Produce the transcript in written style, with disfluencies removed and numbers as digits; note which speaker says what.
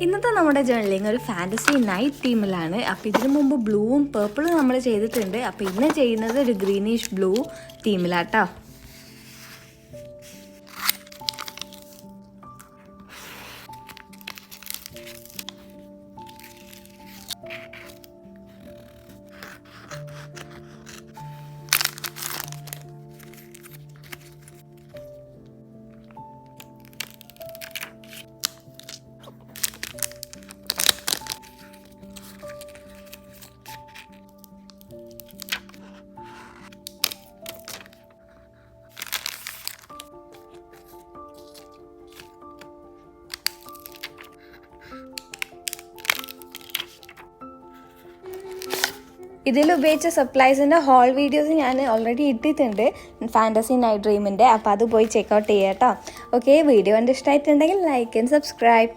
Speaker 1: ഇന്നത്തെ നമ്മുടെ ജേർണലിങ് ഒരു ഫാൻറ്റസി നൈറ്റ് തീമിലാണ്. അപ്പോൾ ഇതിനു മുമ്പ് ബ്ലൂവും പേർപ്പിളും നമ്മൾ ചെയ്തിട്ടുണ്ട്. അപ്പോൾ ഇന്ന് ചെയ്യുന്നത് ഒരു ഗ്രീനിഷ് ബ്ലൂ തീമിലാട്ടോ. ഇതിൽ ഉപയോഗിച്ച സപ്ലൈസിൻ്റെ ഹോൾ വീഡിയോസ് ഞാൻ ഓൾറെഡി ഇട്ടിട്ടുണ്ട് ഫാൻറ്റസി നൈറ്റ് ഡ്രീമിൻ്റെ. അപ്പോൾ അത് പോയി ചെക്കൗട്ട് ചെയ്യാം കേട്ടോ. ഓക്കെ, വീഡിയോ കണ്ട് ഇഷ്ടമായിട്ടുണ്ടെങ്കിൽ ലൈക്ക് ആൻഡ് സബ്സ്ക്രൈബ്.